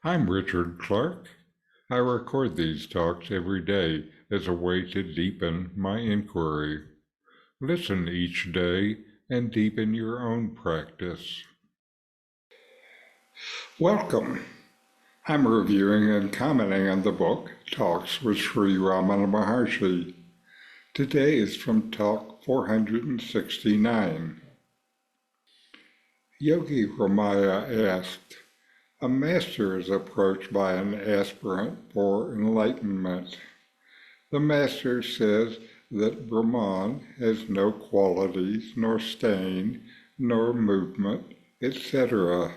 I'm Richard Clarke. I record these talks every day as a way to deepen my inquiry. Listen each day and deepen your own practice. Welcome. I'm reviewing and commenting on the book Talks with Sri Ramana Maharshi. Today is from Talk 469. Yogi Ramaya asked, a master is approached by an aspirant for enlightenment. The master says that Brahman has no qualities, nor stain, nor movement, etc.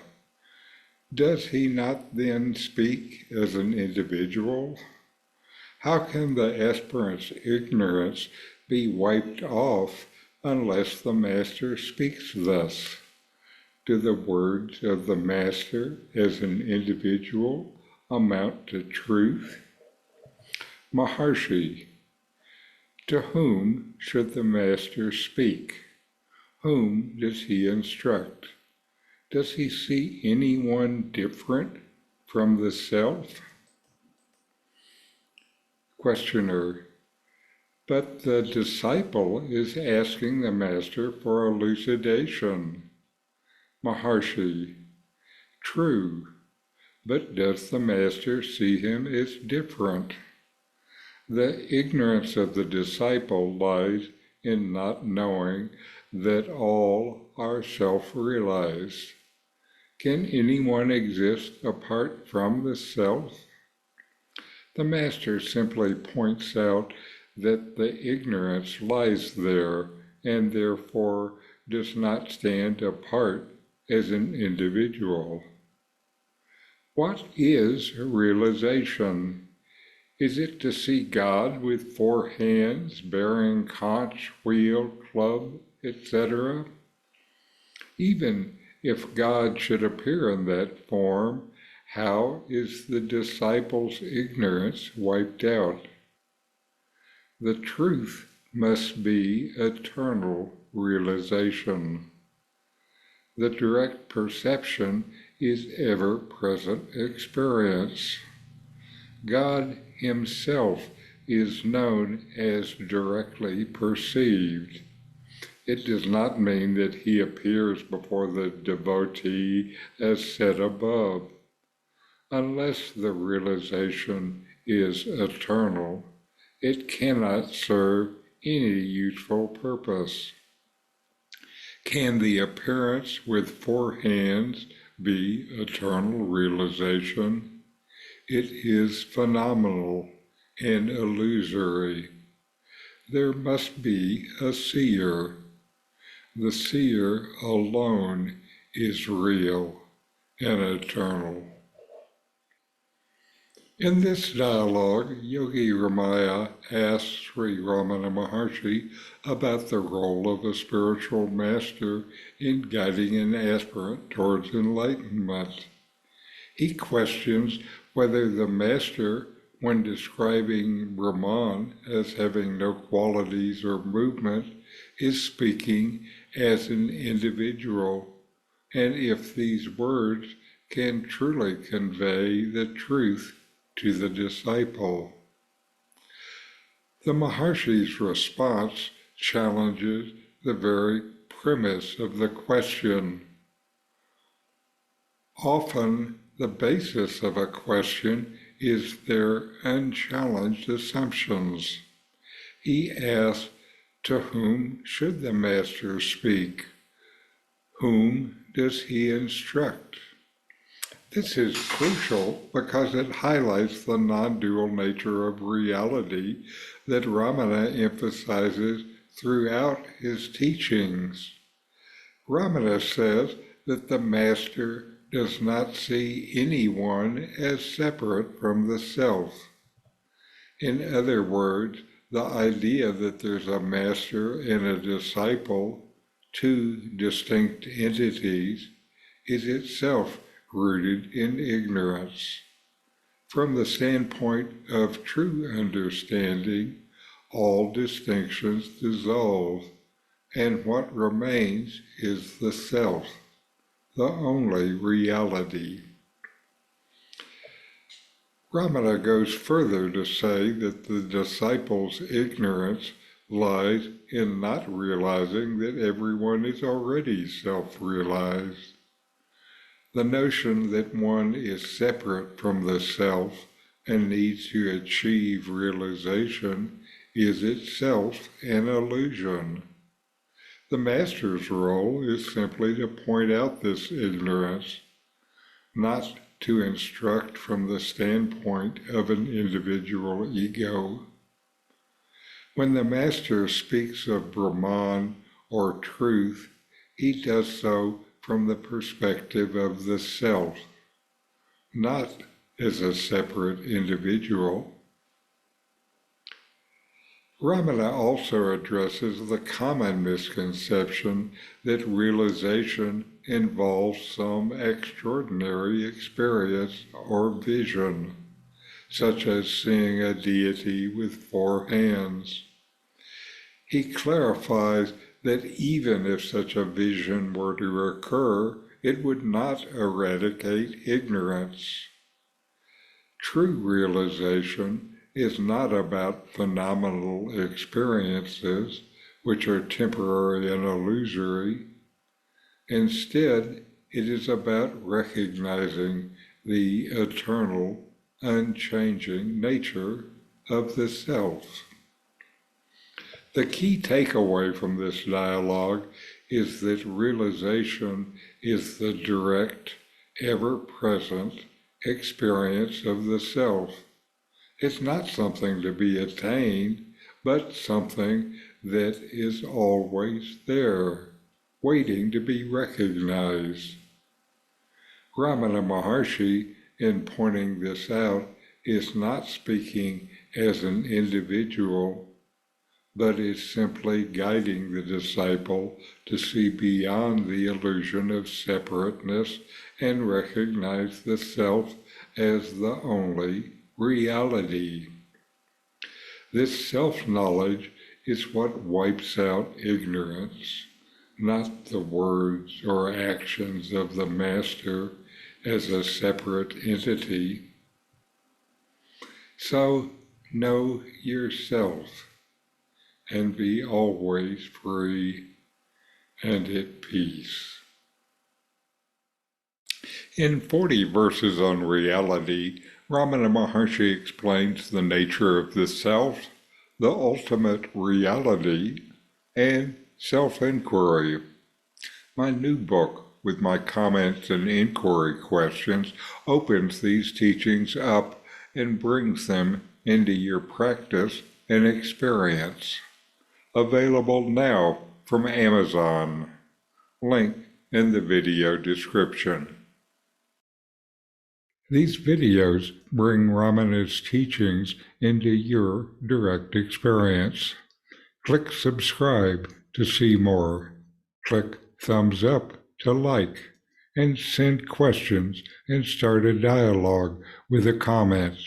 Does he not then speak as an individual? How can the aspirant's ignorance be wiped off unless the master speaks thus? Do the words of the master as an individual amount to truth? Maharshi, to whom should the master speak? Whom does he instruct? Does he see anyone different from the self? Questioner, but the disciple is asking the master for elucidation. Maharshi, true, but does the master see him as different? The ignorance of the disciple lies in not knowing that all are self-realized. Can anyone exist apart from the self? The master simply points out that the ignorance lies there and therefore does not stand apart as an individual. What is realization? Is it to see God with 4 hands, bearing conch, wheel, club, etc.? Even if God should appear in that form, how is the disciple's ignorance wiped out? The truth must be eternal realization. The direct perception is ever-present experience. God himself is known as directly perceived. It does not mean that he appears before the devotee as said above. Unless the realization is eternal, it cannot serve any useful purpose. Can the appearance with 4 hands be eternal realization? It is phenomenal and illusory. There must be a seer. The seer alone is real and eternal. In this dialogue, Yogi Ramaya asks Sri Ramana Maharshi about the role of a spiritual master in guiding an aspirant towards enlightenment. He questions whether the master, when describing Brahman as having no qualities or movement, is speaking as an individual, and if these words can truly convey the truth to the disciple. The Maharshi's response challenges the very premise of the question. Often, the basis of a question is their unchallenged assumptions. He asks, to whom should the master speak? Whom does he instruct? This is crucial because it highlights the non-dual nature of reality that Ramana emphasizes throughout his teachings. Ramana says that the master does not see anyone as separate from the self. In other words, the idea that there's a master and a disciple, 2 distinct entities, is itself rooted in ignorance. From the standpoint of true understanding, all distinctions dissolve, and what remains is the self, the only reality. Ramana goes further to say that the disciples' ignorance lies in not realizing that everyone is already self-realized. The notion that one is separate from the self and needs to achieve realization is itself an illusion. The master's role is simply to point out this ignorance, not to instruct from the standpoint of an individual ego. When the master speaks of Brahman or truth, he does so from the perspective of the self, not as a separate individual. Ramana also addresses the common misconception that realization involves some extraordinary experience or vision, such as seeing a deity with 4 hands. He clarifies that even if such a vision were to occur, it would not eradicate ignorance. True realization is not about phenomenal experiences, which are temporary and illusory. Instead, it is about recognizing the eternal, unchanging nature of the self. The key takeaway from this dialogue is that realization is the direct, ever-present experience of the self. It's not something to be attained, but something that is always there, waiting to be recognized. Ramana Maharshi, in pointing this out, is not speaking as an individual, but is simply guiding the disciple to see beyond the illusion of separateness and recognize the self as the only reality. This self-knowledge is what wipes out ignorance, not the words or actions of the Master as a separate entity. So know yourself and be always free and at peace. In 40 verses on reality, Ramana Maharshi explains the nature of the self, the ultimate reality, and self-inquiry. My new book, with my comments and inquiry questions, opens these teachings up and brings them into your practice and experience. Available now from Amazon. Link in the video description. These videos bring Ramana's teachings into your direct experience. Click subscribe to see more. Click thumbs up to like, and send questions and start a dialogue with a comment.